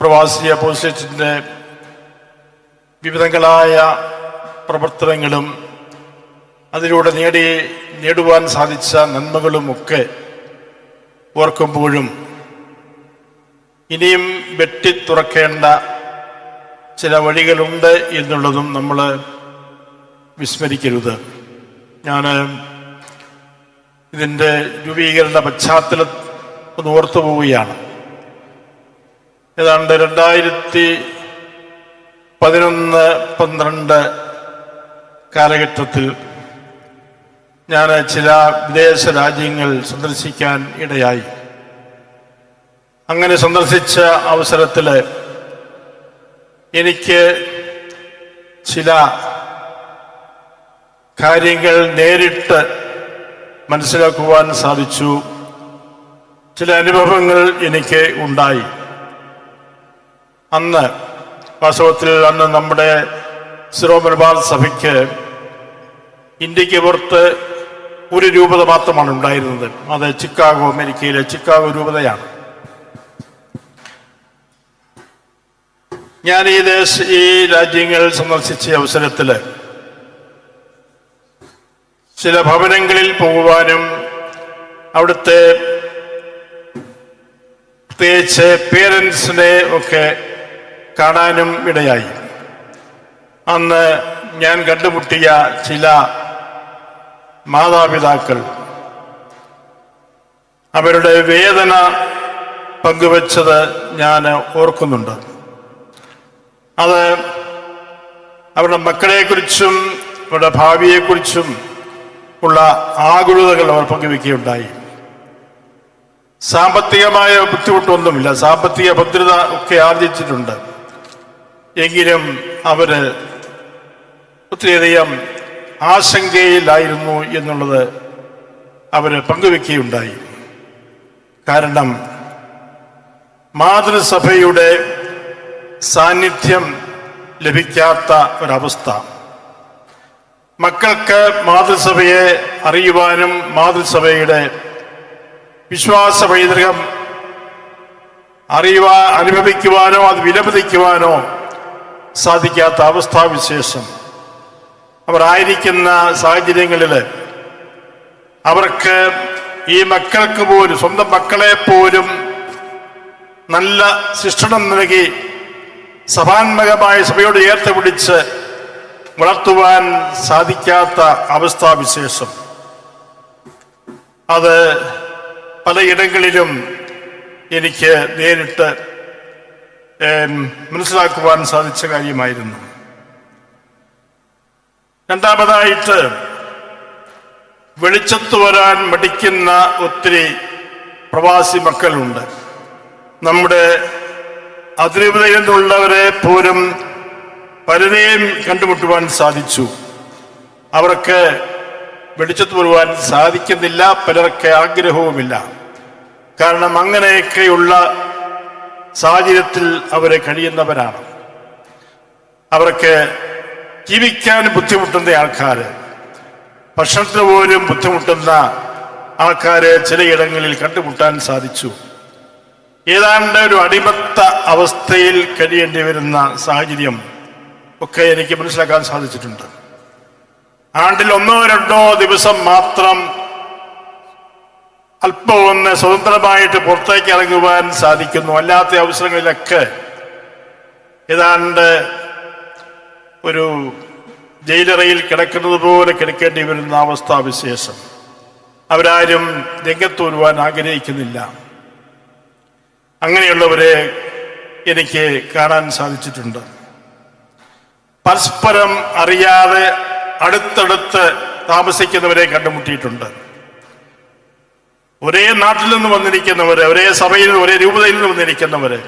പ്രവാസി അപ്പോസിയേഷൻ്റെ വിവിധങ്ങളായ പ്രവർത്തനങ്ങളും അതിലൂടെ നേടുവാൻ സാധിച്ച നന്മകളുമൊക്കെ ഓർക്കുമ്പോഴും ഇനിയും വെട്ടി തുറക്കേണ്ട ചില വഴികളുണ്ട് എന്നുള്ളതും നമ്മൾ വിസ്മരിക്കരുത്. ഞാൻ ഇതിൻ്റെ രൂപീകരണ പശ്ചാത്തലം ഒന്ന് ഓർത്തു പോവുകയാണ്. ഏതാണ്ട് 2011-12 കാലഘട്ടത്തിൽ ഞാൻ ചില വിദേശ രാജ്യങ്ങൾ സന്ദർശിക്കാൻ ഇടയായി. അങ്ങനെ സന്ദർശിച്ച അവസരത്തിൽ എനിക്ക് ചില കാര്യങ്ങൾ നേരിട്ട് മനസ്സിലാക്കുവാൻ സാധിച്ചു. ചില അനുഭവങ്ങൾ എനിക്ക് ഉണ്ടായി. വാസ്തവത്തിൽ അന്ന് നമ്മുടെ സിറോ മലബാർ സഭയ്ക്ക് ഇന്ത്യക്ക് പുറത്ത് ഒരു രൂപത മാത്രമാണ് ഉണ്ടായിരുന്നത്. അത് ചിക്കാഗോ, അമേരിക്കയിലെ ചിക്കാഗോ രൂപതയാണ്. ഞാൻ ഈ രാജ്യങ്ങൾ സന്ദർശിച്ച അവസരത്തിൽ ചില ഭവനങ്ങളിൽ പോകുവാനും അവിടുത്തെ പ്രത്യേകിച്ച് പേരൻസിനെ ഒക്കെ കാണാനും ഇടയായി. അന്ന് ഞാൻ കണ്ടുമുട്ടിയ ചില മാതാപിതാക്കൾ അവരുടെ വേദന പങ്കുവച്ചത് ഞാൻ ഓർക്കുന്നുണ്ട്. അത് അവരുടെ മക്കളെക്കുറിച്ചും അവരുടെ ഭാവിയെക്കുറിച്ചും ഉള്ള ആകുലതകൾ അവർ പങ്കുവയ്ക്കുകയുണ്ടായി. സാമ്പത്തികമായ ബുദ്ധിമുട്ടൊന്നുമില്ല, സാമ്പത്തിക ഭദ്രത ഒക്കെ ആർജിച്ചിട്ടുണ്ട്. എങ്കിലും അവര് ഒത്തിരിയധികം ആശങ്കയിലായിരുന്നു എന്നുള്ളത് അവർ പങ്കുവെക്കുകയുണ്ടായി. കാരണം മാതൃസഭയുടെ സാന്നിധ്യം ലഭിക്കാത്ത ഒരവസ്ഥ, മക്കൾക്ക് മാതൃസഭയെ അറിയുവാനും മാതൃസഭയുടെ വിശ്വാസ പൈതൃകം അനുഭവിക്കുവാനോ അത് വിലമതിക്കുവാനോ സാധിക്കാത്ത അവസ്ഥാവിശേഷം അവരായിരിക്കുന്ന സാഹചര്യങ്ങളിൽ അവർക്ക് ഈ മക്കൾക്ക് പോലും, സ്വന്തം മക്കളെ പോലും നല്ല ശിക്ഷണം നൽകി സഭാത്മകമായ സഭയോട് ചേർത്ത് പിടിച്ച് വളർത്തുവാൻ സാധിക്കാത്ത അവസ്ഥാവിശേഷം, അത് പലയിടങ്ങളിലും എനിക്ക് നേരിട്ട് മനസ്സിലാക്കുവാൻ സാധിച്ച കാര്യമായിരുന്നു. രണ്ടാമതായിട്ട്, വെളിച്ചത്ത് വരാൻ മടിക്കുന്ന ഒത്തിരി പ്രവാസി മക്കളുണ്ട്. നമ്മുടെ അതിരൂപതയിൽ നിന്നുള്ളവരെ പോലും പലരെയും കണ്ടുമുട്ടുവാൻ സാധിച്ചു. അവർക്ക് വെളിച്ചത്ത് വരുവാൻ സാധിക്കുന്നില്ല, പലർക്ക് ആഗ്രഹവുമില്ല. കാരണം അങ്ങനെയൊക്കെയുള്ള സാഹചര്യത്തിൽ അവരെ കഴിയുന്നവരാണ്. അവർക്ക് ജീവിക്കാൻ ബുദ്ധിമുട്ടുന്ന ആൾക്കാർ, ഭക്ഷണത്തിന് പോലും ബുദ്ധിമുട്ടുന്ന ആൾക്കാരെ ചിലയിടങ്ങളിൽ കണ്ടുമുട്ടാൻ സാധിച്ചു. ഏതാണ്ട് ഒരു അടിമത്ത അവസ്ഥയിൽ കഴിയേണ്ടി വരുന്ന സാഹചര്യം ഒക്കെ എനിക്ക് മനസ്സിലാക്കാൻ സാധിച്ചിട്ടുണ്ട്. ആണ്ടിൽ 1-2 ദിവസം മാത്രം അല്പം ഒന്ന് സ്വതന്ത്രമായിട്ട് പുറത്തേക്ക് ഇറങ്ങുവാൻ സാധിക്കുന്നു. അല്ലാത്ത അവസരങ്ങളിലൊക്കെ ഏതാണ്ട് ഒരു ജയിലറയിൽ കിടക്കുന്നത് പോലെ കിടക്കേണ്ടി വരുന്ന അവസ്ഥാവിശേഷം. അവരാരും രംഗത്ത് വരുവാൻ ആഗ്രഹിക്കുന്നില്ല. അങ്ങനെയുള്ളവരെ എനിക്ക് കാണാൻ സാധിച്ചിട്ടുണ്ട്. പരസ്പരം അറിയാതെ അടുത്തടുത്ത് താമസിക്കുന്നവരെ കണ്ടുമുട്ടിയിട്ടുണ്ട്. ഒരേ നാട്ടിൽ നിന്ന് വന്നിരിക്കുന്നവര്, ഒരേ സഭയിൽ നിന്ന്, ഒരേ രൂപതയിൽ നിന്ന് വന്നിരിക്കുന്നവര്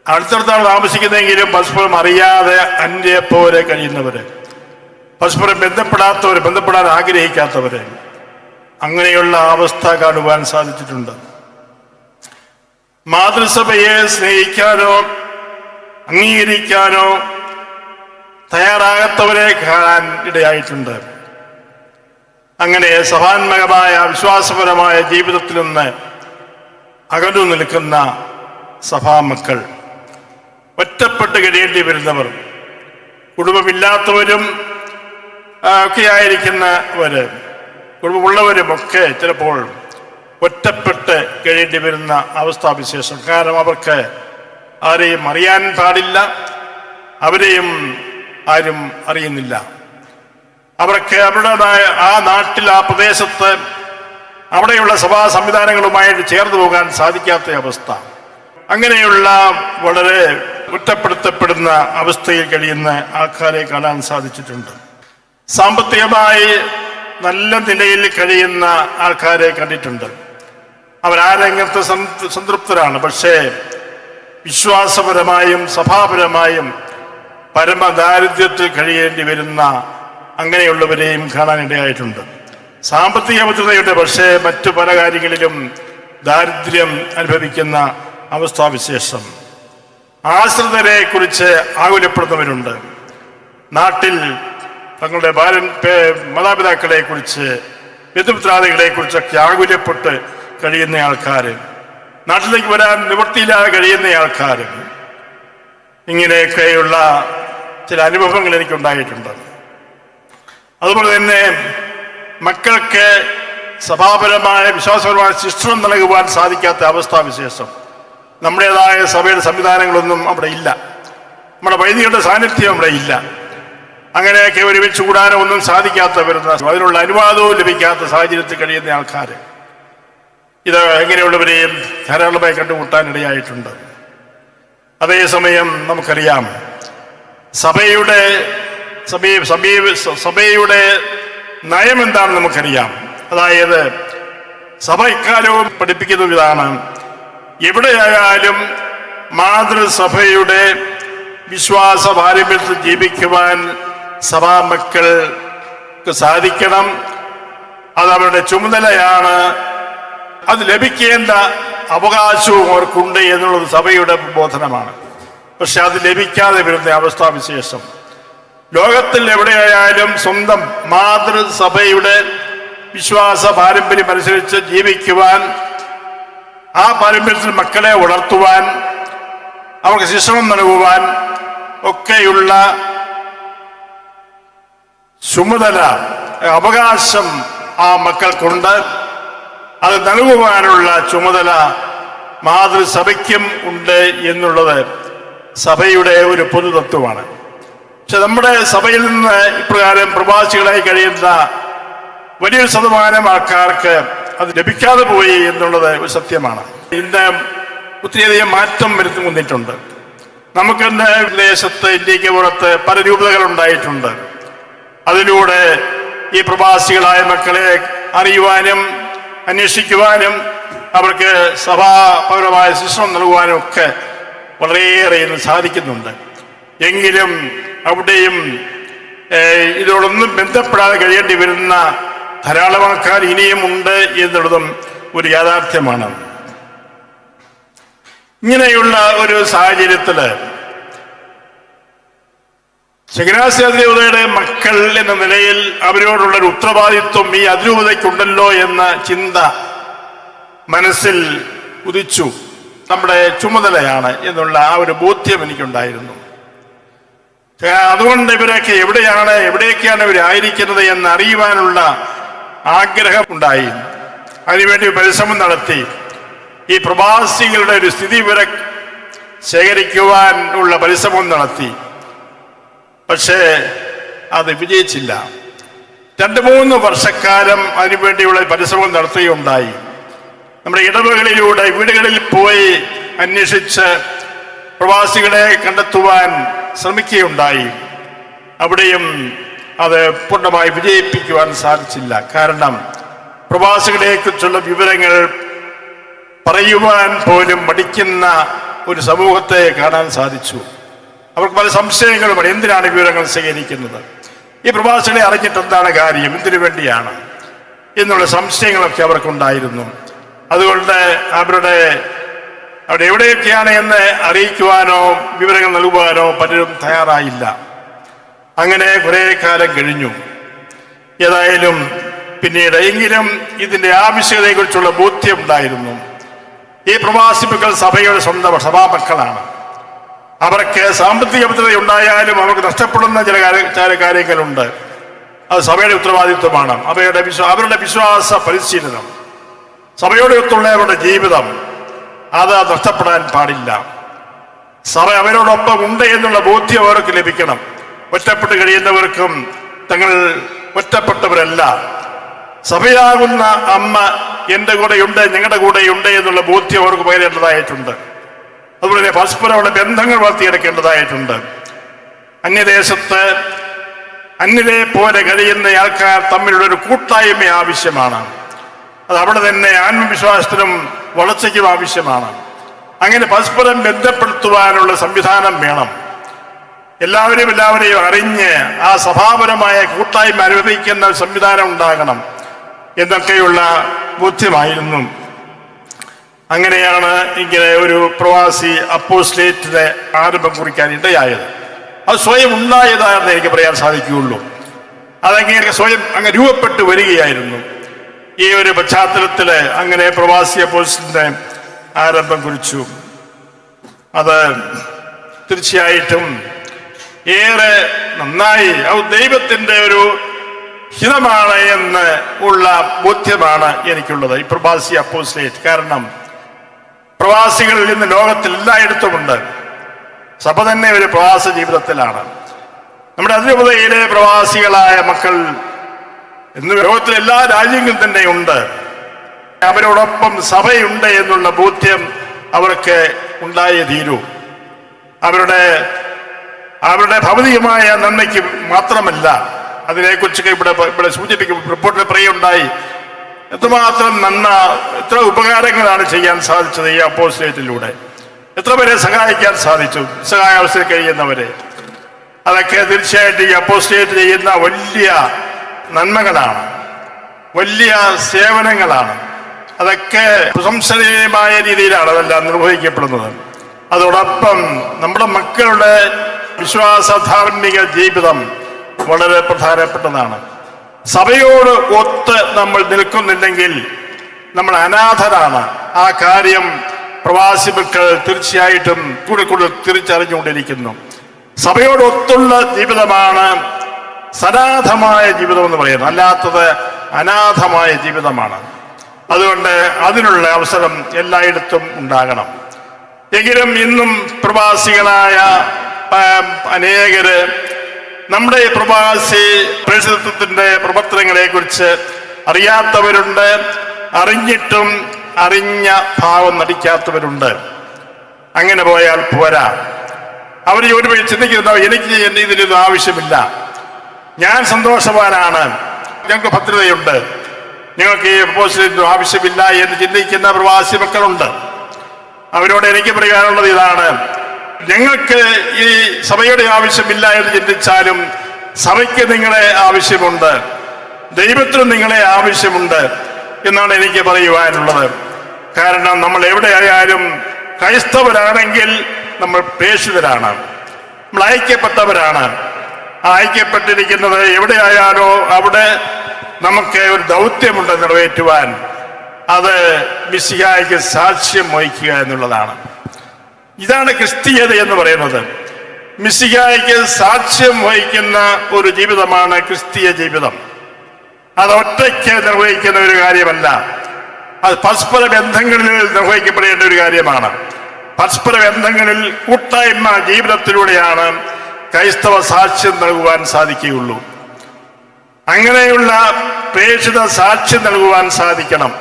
അടുത്തടുത്താണ് താമസിക്കുന്നതെങ്കിലും പരസ്പരം അറിയാതെ അന്യപോലെ കഴിയുന്നവര്, പരസ്പരം ബന്ധപ്പെടാത്തവര്, ബന്ധപ്പെടാൻ ആഗ്രഹിക്കാത്തവര്, അങ്ങനെയുള്ള അവസ്ഥ കാണുവാൻ സാധിച്ചിട്ടുണ്ട്. മാതൃസഭയെ സ്നേഹിക്കാനോ അംഗീകരിക്കാനോ തയ്യാറാകാത്തവരെ കാണാൻ ഇടയായിട്ടുണ്ട്. അങ്ങനെ സഭാത്മകമായ വിശ്വാസപരമായ ജീവിതത്തിൽ നിന്ന് അകന്നു നിൽക്കുന്ന സഭാമക്കൾ ഒറ്റപ്പെട്ട് കഴിയേണ്ടി വരുന്നവർ, കുടുംബമില്ലാത്തവരും ഒക്കെ ആയിരിക്കുന്നവര്, കുടുംബമുള്ളവരുമൊക്കെ ചിലപ്പോൾ ഒറ്റപ്പെട്ട് കഴിയേണ്ടി വരുന്ന അവസ്ഥാവിശേഷം. കാരണം അവർക്ക് ആരെയും അറിയാൻ പാടില്ല, അവരെയും ആരും അറിയുന്നില്ല. അവർക്ക് അവരുടേതായ ആ നാട്ടിൽ, ആ പ്രദേശത്ത് അവിടെയുള്ള സഭാ സംവിധാനങ്ങളുമായിട്ട് ചേർന്ന് പോകാൻ സാധിക്കാത്ത അവസ്ഥ. അങ്ങനെയുള്ള വളരെ കുറ്റപ്പെടുത്തപ്പെടുന്ന അവസ്ഥയിൽ കഴിയുന്ന ആൾക്കാരെ കാണാൻ സാധിച്ചിട്ടുണ്ട്. സാമ്പത്തികമായി നല്ല നിലയിൽ കഴിയുന്ന ആൾക്കാരെ കണ്ടിട്ടുണ്ട്. അവരാ രംഗത്ത് സംതൃപ്തരാണ്. പക്ഷേ വിശ്വാസപരമായും സഭാപരമായും പരമദാരിദ്ര്യത്തിൽ കഴിയേണ്ടി വരുന്ന അങ്ങനെയുള്ളവരെയും കാണാനിടയായിട്ടുണ്ട്. സാമ്പത്തിക ഭദ്രതയുണ്ട്, പക്ഷേ മറ്റു പല കാര്യങ്ങളിലും ദാരിദ്ര്യം അനുഭവിക്കുന്ന അവസ്ഥാവിശേഷം. ആശ്രിതരെ കുറിച്ച് ആകുലപ്പെടുന്നവരുണ്ട്. നാട്ടിൽ തങ്ങളുടെ മാതാപിതാക്കളെ കുറിച്ച്, ബന്ധുമിത്രാദികളെ കുറിച്ചൊക്കെ ആകുലപ്പെട്ട് കഴിയുന്ന ആൾക്കാർ, നാട്ടിലേക്ക് വരാൻ നിവൃത്തിയില്ലാതെ കഴിയുന്ന ആൾക്കാർ, ഇങ്ങനെയൊക്കെയുള്ള ചില അനുഭവങ്ങൾ എനിക്കുണ്ടായിട്ടുണ്ട്. അതുപോലെ തന്നെ മക്കൾക്ക് സഭാപരമായ വിശ്വാസപരമായ ശിക്ഷണം നൽകുവാൻ സാധിക്കാത്ത അവസ്ഥാവിശേഷം. നമ്മുടേതായ സഭയുടെ സംവിധാനങ്ങളൊന്നും അവിടെ ഇല്ല, നമ്മുടെ വൈദികരുടെ സാന്നിധ്യം അവിടെ ഇല്ല. അങ്ങനെയൊക്കെ ഒരുമിച്ച് കൂടാനോ ഒന്നും സാധിക്കാത്ത വരുന്ന, അതിനുള്ള അനുവാദവും ലഭിക്കാത്ത സാഹചര്യത്തിൽ കഴിയുന്ന ആൾക്കാർ, ഇത് എങ്ങനെയുള്ളവരെയും ധാരാളമായി കണ്ടുമുട്ടാനിടയായിട്ടുണ്ട്. അതേസമയം നമുക്കറിയാം, സഭയുടെ നയം എന്താണെന്ന് നമുക്കറിയാം. അതായത് സഭ ഇക്കാലവും പഠിപ്പിക്കുന്ന ഇതാണ്: എവിടെയായാലും മാതൃസഭയുടെ വിശ്വാസ പാരമ്പര്യത്തിൽ ജീവിക്കുവാൻ സഭാമക്കൾക്ക് സാധിക്കണം. അത് അവരുടെ ചുമതലയാണ്. അത് ലഭിക്കേണ്ട അവകാശവും അവർക്കുണ്ട് എന്നുള്ളത് സഭയുടെ ബോധനമാണ്. പക്ഷെ അത് ലഭിക്കാതെ വരുന്ന അവസ്ഥാവിശേഷം. ലോകത്തിൽ എവിടെയായാലും സ്വന്തം മാതൃസഭയുടെ വിശ്വാസ പാരമ്പര്യം അനുസരിച്ച് ജീവിക്കുവാൻ, ആ പാരമ്പര്യത്തിൽ മക്കളെ വളർത്തുവാൻ, അവർക്ക് ശിക്ഷണം നൽകുവാൻ ഒക്കെയുള്ള ചുമതല, അവകാശം ആ മക്കൾക്കുണ്ട്. അത് നൽകുവാനുള്ള ചുമതല മാതൃസഭയ്ക്കും ഉണ്ട് എന്നുള്ളത് സഭയുടെ ഒരു പൊതുതത്വമാണ്. പക്ഷെ നമ്മുടെ സഭയിൽ നിന്ന് ഇപ്രകാരം പ്രവാസികളായി കഴിയുന്ന വലിയൊരു ശതമാനം ആൾക്കാർക്ക് അത് ലഭിക്കാതെ പോയി എന്നുള്ളത് ഒരു സത്യമാണ്. ഇന്ന് ഒത്തിരിയധികം മാറ്റം വന്നിട്ടുണ്ട്. നമുക്കിന്ന് ദേശത്ത്, ഇന്ത്യക്ക് പുറത്ത് പല രൂപതകൾ ഉണ്ടായിട്ടുണ്ട്. അതിലൂടെ ഈ പ്രവാസികളായ മക്കളെ അറിയുവാനും അന്വേഷിക്കുവാനും അവർക്ക് സഭാപരമായ ശിക്ഷണം നൽകുവാനും ഒക്കെ വളരെയേറെ സാധിക്കുന്നുണ്ട്. എങ്കിലും അവിടെയും ഇതിനോടൊന്നും ബന്ധപ്പെടാതെ കഴിയേണ്ടി വരുന്ന ധാരാളം ആൾക്കാർ ഇനിയും ഉണ്ട് എന്നുള്ളതും ഒരു യാഥാർത്ഥ്യമാണ്. ഇങ്ങനെയുള്ള ഒരു സാഹചര്യത്തിൽ ശനിയാഴ്ച അതിരൂപതയുടെ മക്കൾ എന്ന നിലയിൽ അവരോടുള്ളൊരു ഉത്തരവാദിത്വം ഈ അതിരൂപതയ്ക്കുണ്ടല്ലോ എന്ന ചിന്ത മനസ്സിൽ ഉദിച്ചു. നമ്മുടെ ചുമതലയാണ് എന്നുള്ള ആ ഒരു ബോധ്യം എനിക്കുണ്ടായിരുന്നു. അതുകൊണ്ട് ഇവരൊക്കെ എവിടെയൊക്കെയാണ് ഇവരായിരിക്കുന്നത് എന്ന് അറിയുവാനുള്ള ആഗ്രഹം ഉണ്ടായി. അതിനുവേണ്ടി പരിശ്രമം നടത്തി. ഈ പ്രവാസികളുടെ ഒരു സ്ഥിതിവിവരം ശേഖരിക്കുവാൻ ഉള്ള പരിശ്രമം നടത്തി. പക്ഷേ അത് വിജയിച്ചില്ല. 2-3 വർഷക്കാലം അതിനുവേണ്ടിയുള്ള പരിശ്രമം നടത്തുകയുണ്ടായി. നമ്മുടെ ഇടവകളിലൂടെ വീടുകളിൽ പോയി അന്വേഷിച്ച് പ്രവാസികളെ കണ്ടെത്തുവാൻ ശ്രമിക്കുകയുണ്ടായി. അവിടെയും അത് പൂർണ്ണമായി വിജയിപ്പിക്കുവാൻ സാധിച്ചില്ല. കാരണം പ്രവാസികളെ കുറിച്ചുള്ള വിവരങ്ങൾ പറയുവാൻ പോലും മടിക്കുന്ന ഒരു സമൂഹത്തെ കാണാൻ സാധിച്ചു. അവർക്ക് പല സംശയങ്ങളുമാണ്. എന്തിനാണ് വിവരങ്ങൾ ശേഖരിക്കുന്നത്? ഈ പ്രവാസികളെ അറിഞ്ഞിട്ട് എന്താണ് കാര്യം? എന്തിനു വേണ്ടിയാണ് എന്നുള്ള സംശയങ്ങളൊക്കെ അവർക്കുണ്ടായിരുന്നു. അതുകൊണ്ട് അവിടെ എവിടെയൊക്കെയാണ് എന്ന് അറിയിക്കുവാനോ വിവരങ്ങൾ നൽകുവാനോ പലരും തയ്യാറായില്ല. അങ്ങനെ കുറേ കാലം കഴിഞ്ഞു. ഏതായാലും പിന്നീട് എങ്കിലും ഇതിൻ്റെ അവർക്ക് സാമ്പത്തിക ഭദ്രത ഉണ്ടായാലും അവർക്ക് നഷ്ടപ്പെടുന്ന ചില കാര്യങ്ങളുണ്ട്. അത് സഭയുടെ ഉത്തരവാദിത്വമാണ്. അവരുടെ വിശ്വാസ പരിശീലനം, സഭയോടൊത്തുള്ള അവരുടെ ജീവിതം, അത് നഷ്ടപ്പെടാൻ പാടില്ല. സഭ അവരോടൊപ്പം ഉണ്ട് എന്നുള്ള ബോധ്യം അവർക്ക് ലഭിക്കണം. ഒറ്റപ്പെട്ട് കഴിയുന്നവർക്കും തങ്ങൾ ഒറ്റപ്പെട്ടവരല്ല, സഭയാകുന്ന അമ്മ എൻ്റെ കൂടെയുണ്ട്, ഞങ്ങളുടെ കൂടെയുണ്ട് എന്നുള്ള ബോധ്യം അവർക്ക് പകരേണ്ടതായിട്ടുണ്ട്. അതുപോലെ തന്നെ പരസ്പരമുള്ള ബന്ധങ്ങൾ വളർത്തിയെടുക്കേണ്ടതായിട്ടുണ്ട്. അന്യദേശത്ത് അന്യരെ പോലെ കഴിയുന്ന ആൾക്കാർ തമ്മിലുള്ള ഒരു കൂട്ടായ്മ ആവശ്യമാണ്. അത് അവിടെ തന്നെ ആത്മവിശ്വാസത്തിനും വളർച്ചയ്ക്കും ആവശ്യമാണ്. അങ്ങനെ പരസ്പരം ബന്ധപ്പെടുത്തുവാനുള്ള സംവിധാനം വേണം. എല്ലാവരെയും അറിഞ്ഞ് ആ സഭാപരമായ കൂട്ടായ്മ അനുവദിക്കുന്ന സംവിധാനം ഉണ്ടാകണം എന്നൊക്കെയുള്ള ബോധ്യമായിരുന്നു. അങ്ങനെയാണ് ഇങ്ങനെ ഒരു പ്രവാസി അപ്പോസ്റ്റലേറ്റിന്റെ ആരംഭം കുറിക്കാൻ ഇടയായത്. അത് സ്വയം ഉണ്ടായതാണെന്ന് എനിക്ക് പറയാൻ സാധിക്കുകയുള്ളൂ. അതങ്ങനെ സ്വയം അങ്ങ് രൂപപ്പെട്ടു വരികയായിരുന്നു. ഈ ഒരു പശ്ചാത്തലത്തിൽ അങ്ങനെ പ്രവാസി അപ്പോസ്റ്റലിന്റെ ആരംഭം കുറിച്ചു. അത് തീർച്ചയായിട്ടും ഏറെ നന്നായി അത് ദൈവത്തിന്റെ ഒരു ഹിതമാണ് എന്ന് ഉള്ള ബോധ്യമാണ് എനിക്കുള്ളത് ഈ പ്രവാസി അപ്പോസ്റ്റലേറ്റ്. കാരണം പ്രവാസികളിൽ ഇന്ന് ലോകത്തിൽ എല്ലായിടത്തുമുണ്ട്. സഭ തന്നെ ഒരു പ്രവാസ ജീവിതത്തിലാണ്. നമ്മുടെ അതിരൂപതയിലെ പ്രവാസികളായ മക്കൾ ഇന്ന് ലോകത്തിലെ എല്ലാ രാജ്യങ്ങളിൽ തന്നെ ഉണ്ട്. അവരോടൊപ്പം സഭയുണ്ട് എന്നുള്ള ബോധ്യം അവർക്ക് ഉണ്ടായേ തീരൂ. അവരുടെ ഭൗതികമായ നന്മയ്ക്ക് മാത്രമല്ല, അതിനെക്കുറിച്ചൊക്കെ ഇവിടെ സൂചിപ്പിക്കും. റിപ്പോർട്ടിൽ പറയുണ്ടായി എത്രമാത്രം എത്ര ഉപകാരങ്ങളാണ് ചെയ്യാൻ സാധിച്ചത് ഈ അപ്പോസ്റ്റലേറ്റിലൂടെ. എത്ര പേരെ സഹായിക്കാൻ സാധിച്ചു, സഹായാവസ്ഥയിൽ കഴിയുന്നവരെ. അതൊക്കെ തീർച്ചയായിട്ടും ഈ അപ്പോസ്റ്റലേറ്റ് ചെയ്യുന്ന വലിയ നന്മകളാണ്, വലിയ സേവനങ്ങളാണ്. അതൊക്കെ പ്രശംസനീയമായ രീതിയിലാണ് അതെല്ലാം നിർവഹിക്കപ്പെടുന്നത്. അതോടൊപ്പം നമ്മുടെ മക്കളുടെ വിശ്വാസ ധാർമ്മിക ജീവിതം വളരെ പ്രധാനപ്പെട്ടതാണ്. സഭയോട് ഒത്ത് നമ്മൾ നിൽക്കുന്നില്ലെങ്കിൽ നമ്മൾ അനാഥരാണ്. ആ കാര്യം പ്രവാസി മക്കൾ തീർച്ചയായിട്ടും കൂടെ തിരിച്ചറിഞ്ഞുകൊണ്ടിരിക്കുന്നു. സഭയോടൊത്തുള്ള ജീവിതമാണ് സനാഥമായ ജീവിതം എന്ന് പറയുന്നത്, അല്ലാത്തത് അനാഥമായ ജീവിതമാണ്. അതുകൊണ്ട് അതിനുള്ള അവസരം എല്ലായിടത്തും ഉണ്ടാകണം. എങ്കിലും ഇന്നും പ്രവാസികളായ അനേകര് നമ്മുടെ പ്രവാസി പ്രേക്ഷിതത്വത്തിന്റെ പ്രവർത്തനങ്ങളെ കുറിച്ച് അറിയാത്തവരുണ്ട്, അറിഞ്ഞിട്ടും അറിഞ്ഞ ഭാവം നടിക്കാത്തവരുണ്ട്. അങ്ങനെ പോയാൽ പോരാ. അവർ ഒരുപക്ഷെ ചിന്തിക്കുന്നു, എനിക്ക് ഇതിനൊന്നും ആവശ്യമില്ല, ഞാൻ സന്തോഷവാനാണ്, ഞങ്ങൾക്ക് ഭദ്രതയുണ്ട്, ഞങ്ങൾക്ക് ഈ പ്രപ്പോസലിന് ആവശ്യമില്ല എന്ന് ചിന്തിക്കുന്ന പ്രവാസി മക്കളുണ്ട്. അവരോട് എനിക്ക് പറയാനുള്ളത് ഇതാണ്: ഞങ്ങൾക്ക് ഈ സഭയുടെ ആവശ്യമില്ല എന്ന് ചിന്തിച്ചാലും സഭയ്ക്ക് നിങ്ങളെ ആവശ്യമുണ്ട്, ദൈവത്തിന് നിങ്ങളെ ആവശ്യമുണ്ട് എന്നാണ് എനിക്ക് പറയുവാനുള്ളത്. കാരണം നമ്മൾ എവിടെയായാലും ക്രൈസ്തവരാണെങ്കിൽ നമ്മൾ പ്രേക്ഷിതരാണ്, നമ്മൾ ഐക്യപ്പെട്ടവരാണ്. ആ ഐക്യപ്പെട്ടിരിക്കുന്നത് എവിടെയായാലോ അവിടെ നമുക്ക് ഒരു ദൗത്യമുണ്ട് നിറവേറ്റുവാൻ. അത് മിശിഹായ്ക്ക് സാക്ഷ്യം വഹിക്കുക എന്നുള്ളതാണ്. ഇതാണ് ക്രിസ്തീയത എന്ന് പറയുന്നത്. മിശിഹായ്ക്ക് സാക്ഷ്യം വഹിക്കുന്ന ഒരു ജീവിതമാണ് ക്രിസ്തീയ ജീവിതം. അത് ഒറ്റയ്ക്ക് നിർവഹിക്കുന്ന ഒരു കാര്യമല്ല, അത് പരസ്പര ബന്ധങ്ങളിൽ നിർവഹിക്കപ്പെടേണ്ട ഒരു കാര്യമാണ്. പരസ്പര ബന്ധങ്ങളിൽ കൂട്ടായ്മ ജീവിതത്തിലൂടെയാണ് ക്രൈസ്തവ സാക്ഷ്യം നൽകുവാൻ സാധിക്കുകയുള്ളൂ. അങ്ങനെയുള്ള പ്രേക്ഷിത സാക്ഷ്യം നൽകുവാൻ സാധിക്കണം.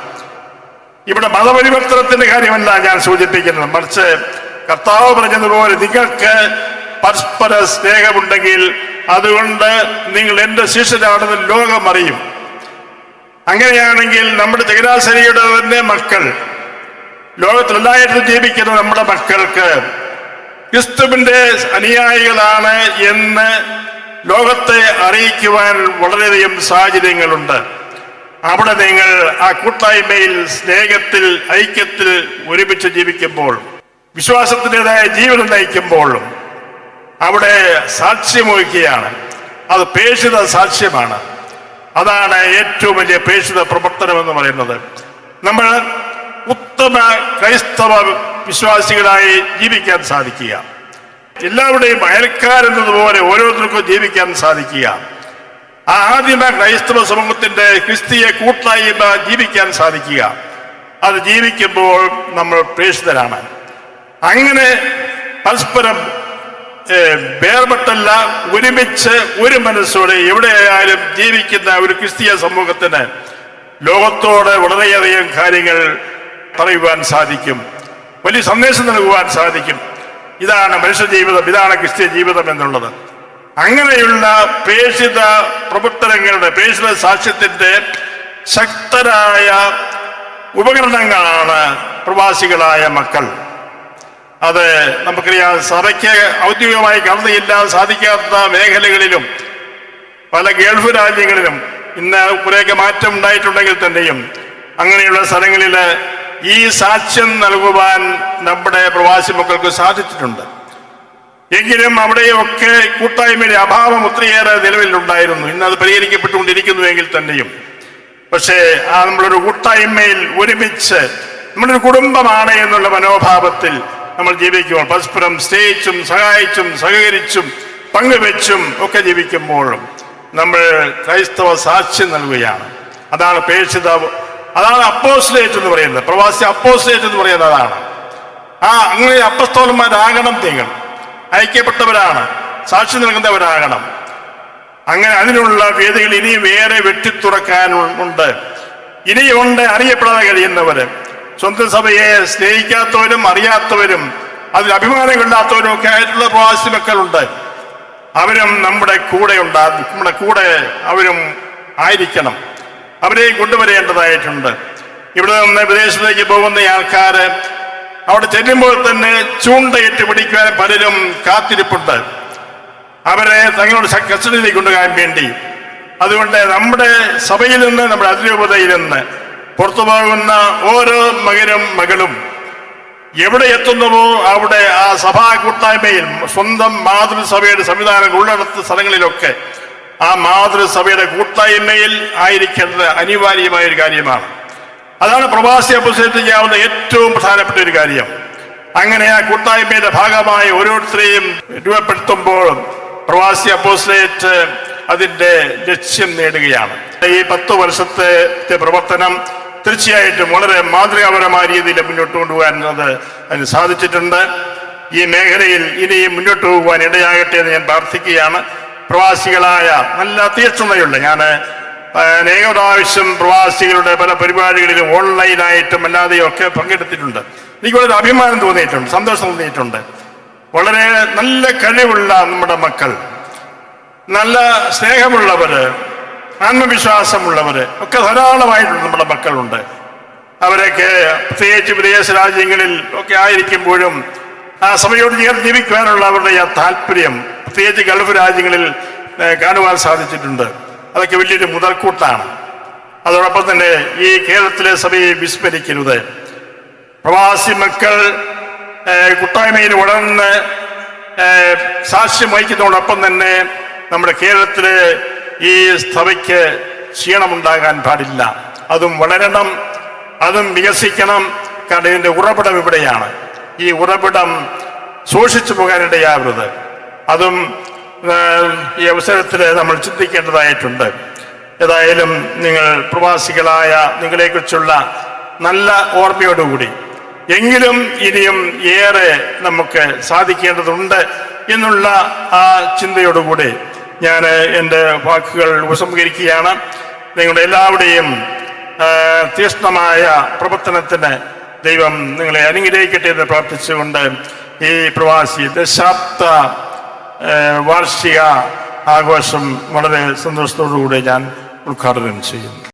ഇവിടെ മതപരിവർത്തനത്തിന്റെ കാര്യമല്ല ഞാൻ സൂചിപ്പിക്കുന്നത്, മറിച്ച് കർത്താവ് പറഞ്ഞതുപോലെ നിങ്ങൾക്ക് പരസ്പര സ്നേഹമുണ്ടെങ്കിൽ അതുകൊണ്ട് നിങ്ങൾ എൻ്റെ ശിഷ്യരാണെന്ന് ലോകം അറിയും. അങ്ങനെയാണെങ്കിൽ നമ്മുടെ ചങ്ങനാശ്ശേരിയുടെ തന്നെ മക്കൾ, ലോകത്തിലെല്ലായിടത്തും ജീവിക്കുന്ന നമ്മുടെ മക്കൾക്ക് ക്രിസ്തുവിന്റെ അനുയായികളാണ് എന്ന് ലോകത്തെ അറിയിക്കുവാൻ വളരെയധികം സാഹചര്യങ്ങളുണ്ട്. അവിടെ നിങ്ങൾ ആ കൂട്ടായ്മയിൽ, സ്നേഹത്തിൽ, ഐക്യത്തിൽ ഒരുമിച്ച് ജീവിക്കുമ്പോൾ, വിശ്വാസത്തിൻ്റെതായ ജീവിതം നയിക്കുമ്പോഴും അവിടെ സാക്ഷ്യം വഹിക്കുകയാണ്. അത് പ്രേക്ഷിത സാക്ഷ്യമാണ്. അതാണ് ഏറ്റവും വലിയ പ്രേക്ഷിത പ്രവർത്തനം എന്ന് പറയുന്നത്. നമ്മൾ ഉത്തമ ക്രൈസ്തവ വിശ്വാസികളായി ജീവിക്കാൻ സാധിക്കുക. എല്ലാവരുടെയും അയൽക്കാരെന്നതുപോലെ ഓരോരുത്തർക്കും ജീവിക്കാൻ സാധിക്കുക. ആ ആദിമ ക്രൈസ്തവ സമൂഹത്തിന്റെ ക്രിസ്തീയ കൂട്ടായ്മ ജീവിക്കാൻ സാധിക്കുക. അത് ജീവിക്കുമ്പോൾ നമ്മൾ പ്രേക്ഷിതരാണ്. അങ്ങനെ പരസ്പരം വേർപെട്ടല്ല, ഒരുമിച്ച് ഒരു മനസ്സോടെ എവിടെയായാലും ജീവിക്കുന്ന ഒരു ക്രിസ്തീയ സമൂഹത്തിന് ലോകത്തോട് വളരെയധികം കാര്യങ്ങൾ പറയുവാൻ സാധിക്കും, വലിയ സന്ദേശം നൽകുവാൻ സാധിക്കും. ഇതാണ് മനുഷ്യ ജീവിതം, ഇതാണ് ക്രിസ്തീയ ജീവിതം എന്നുള്ളത്. അങ്ങനെയുള്ള പ്രേക്ഷിത പ്രവർത്തനങ്ങളുടെ, പ്രേക്ഷിത സാക്ഷ്യത്തിന്റെ ശക്തരായ ഉപകരണങ്ങളാണ് പ്രവാസികളായ മക്കൾ. അത് നമുക്കറിയാം, സഭയ്ക്ക് ഔദ്യോഗികമായി കടന്നുചെല്ലാൻ സാധിക്കാത്ത മേഖലകളിലും പല ഗൾഫ് രാജ്യങ്ങളിലും ഇന്ന് കുറേയൊക്കെ മാറ്റം ഉണ്ടായിട്ടുണ്ടെങ്കിൽ തന്നെയും അങ്ങനെയുള്ള സ്ഥലങ്ങളിൽ ഈ സാക്ഷ്യം നൽകുവാൻ നമ്മുടെ പ്രവാസി മക്കൾക്ക് സാധിച്ചിട്ടുണ്ട്. എങ്കിലും അവിടെയൊക്കെ കൂട്ടായ്മയുടെ അഭാവം ഒത്തിരിയേറെ നിലവിലുണ്ടായിരുന്നു. ഇന്ന് അത് പരിഹരിക്കപ്പെട്ടുകൊണ്ടിരിക്കുന്നുവെങ്കിൽ തന്നെയും പക്ഷേ നമ്മളൊരു കൂട്ടായ്മയിൽ ഒരുമിച്ച് നമ്മളൊരു കുടുംബമാണ് എന്നുള്ള മനോഭാവത്തിൽ നമ്മൾ ജീവിക്കുമ്പോൾ, പരസ്പരം സ്നേഹിച്ചും സഹായിച്ചും സഹകരിച്ചും പങ്കുവെച്ചും ഒക്കെ ജീവിക്കുമ്പോഴും നമ്മൾ ക്രൈസ്തവ സാക്ഷ്യം നൽകുകയാണ്. അതാണ് പ്രേക്ഷിത, അതാണ് അപ്പോസ്തലേറ്റ് എന്ന് പറയുന്നത്. പ്രവാസി അപ്പോസ്തലേറ്റ് എന്ന് പറയുന്നത് അതാണ്. അങ്ങനെ അപ്പസ്തോലന്മാരാകണം. നിങ്ങൾ ഐക്യപ്പെട്ടവരാണ്, സാക്ഷ്യം നൽകുന്നവരാകണം. അങ്ങനെ അതിനുള്ള വേദികൾ ഇനിയും വേറെ വെട്ടിത്തുറക്കാനുണ്ട്. ഇനിയുണ്ട് അറിയപ്പെടാതെ കഴിയുന്നവര്, സ്വന്തം സഭയെ സ്നേഹിക്കാത്തവരും അറിയാത്തവരും അതിൽ അഭിമാനമില്ലാത്തവരും ഒക്കെ ആയിട്ടുള്ള പ്രവാസി മക്കളുണ്ട്. അവരും നമ്മുടെ കൂടെ ഉണ്ടാകും, നമ്മുടെ കൂടെ അവരും ആയിരിക്കണം. അവരെയും കൊണ്ടുവരേണ്ടതായിട്ടുണ്ട്. ഇവിടെ നിന്ന് വിദേശത്തേക്ക് പോകുന്ന ആൾക്കാര് അവിടെ ചെല്ലുമ്പോൾ തന്നെ ചൂണ്ടയിട്ട് പിടിക്കുവാൻ പലരും കാത്തിരിപ്പുണ്ട്, അവരെ തങ്ങളുടെ കസ്റ്റഡിയിലേക്ക് കൊണ്ടുപോകാൻ വേണ്ടി. അതുകൊണ്ട് നമ്മുടെ സഭയിൽ നിന്ന്, നമ്മുടെ അതിരൂപതയിൽ നിന്ന് പുറത്തു പോകുന്ന ഓരോ മകനും എവിടെ എത്തുന്നുവോ അവിടെ ആ സഭാ കൂട്ടായ്മയിൽ സ്വന്തം മാതൃസഭയുടെ സംവിധാനം ഉള്ളിടത്ത സ്ഥലങ്ങളിലൊക്കെ ആ മാതൃസഭയുടെ കൂട്ടായ്മയിൽ ആയിരിക്കേണ്ടത് അനിവാര്യമായ ഒരു കാര്യമാണ്. അതാണ് പ്രവാസി അപ്പോസ്തലേറ്റ് ചെയ്യാവുന്ന ഏറ്റവും പ്രധാനപ്പെട്ട ഒരു കാര്യം. അങ്ങനെ ആ കൂട്ടായ്മയുടെ ഭാഗമായി ഓരോരുത്തരെയും രൂപപ്പെടുത്തുമ്പോൾ പ്രവാസി അപ്പോസ്തലേറ്റ് അതിന്റെ ലക്ഷ്യം നേടുകയാണ്. ഈ 10 വർഷത്തെ പ്രവർത്തനം തീർച്ചയായിട്ടും വളരെ മാതൃകാപരമായ രീതിയിൽ മുന്നോട്ട് കൊണ്ടുപോകാൻ അതിന് സാധിച്ചിട്ടുണ്ട്. ഈ മേഖലയിൽ ഇനിയും മുന്നോട്ട് പോകുവാൻ ഇടയാകട്ടെ എന്ന് ഞാൻ പ്രാർത്ഥിക്കുകയാണ്. പ്രവാസികളായ നല്ല തീക്ഷ്ണതയുള്ള, ഞാൻ അനേകം പ്രാവശ്യം പ്രവാസികളുടെ പല പരിപാടികളിലും ഓൺലൈനായിട്ടും അല്ലാതെയും ഒക്കെ പങ്കെടുത്തിട്ടുണ്ട്. എനിക്ക് വളരെ അഭിമാനം തോന്നിയിട്ടുണ്ട്, സന്തോഷം തോന്നിയിട്ടുണ്ട്. വളരെ നല്ല കഴിവുള്ള നമ്മുടെ മക്കൾ, നല്ല സ്നേഹമുള്ളവര്, ആത്മവിശ്വാസമുള്ളവര് ഒക്കെ ധാരാളമായിട്ടുണ്ട് നമ്മുടെ മക്കളുണ്ട്. അവരൊക്കെ പ്രത്യേകിച്ച് വിദേശ രാജ്യങ്ങളിൽ ഒക്കെ ആയിരിക്കുമ്പോഴും ആ സഭയോട് ചേർന്ന് ജീവിക്കുവാനുള്ള അവരുടെ ആ താല്പര്യം പ്രത്യേകിച്ച് ഗൾഫ് രാജ്യങ്ങളിൽ കാണുവാൻ സാധിച്ചിട്ടുണ്ട്. അതൊക്കെ വലിയൊരു മുതൽക്കൂട്ടാണ്. അതോടൊപ്പം തന്നെ ഈ കേരളത്തിലെ സഭയെ വിസ്മരിക്കരുത്. പ്രവാസി മക്കൾ കൂട്ടായ്മയിൽ വളർന്ന് സാക്ഷ്യം വഹിക്കുന്നതോടൊപ്പം തന്നെ നമ്മുടെ കേരളത്തിലെ ഈ സഭയ്ക്ക് ക്ഷീണമുണ്ടാകാൻ പാടില്ല. അതും വളരണം, അതും വികസിക്കണം. കാരണം ഇതിൻ്റെ ഉറവിടം ഇവിടെയാണ്. ഈ ഉറവിടം സൂക്ഷിച്ചു പോകാനിടയാവരുത്. അതും ഈ അവസരത്തിൽ നമ്മൾ ചിന്തിക്കേണ്ടതായിട്ടുണ്ട്. ഏതായാലും നിങ്ങൾ പ്രവാസികളായ നിങ്ങളെക്കുറിച്ചുള്ള നല്ല ഓർമ്മയോടുകൂടി എങ്കിലും ഇനിയും ഏറെ നമുക്ക് സാധിക്കേണ്ടതുണ്ട് എന്നുള്ള ആ ചിന്തയോടുകൂടി ഞാൻ എൻ്റെ വാക്കുകൾ ഉപസംഹരിക്കുകയാണ്. നിങ്ങളുടെ എല്ലാവരുടെയും തീക്ഷ്ണമായ പ്രവർത്തനത്തിന് ദൈവം നിങ്ങളെ അനുഗ്രഹിക്കട്ടെ എന്ന് പ്രാർത്ഥിച്ചുകൊണ്ട് ഈ പ്രവാസി ദശാബ്ദ വാർഷിക ആഘോഷം വളരെ സന്തോഷത്തോടുകൂടി ഞാൻ ഉദ്ഘാടനം ചെയ്യുന്നു.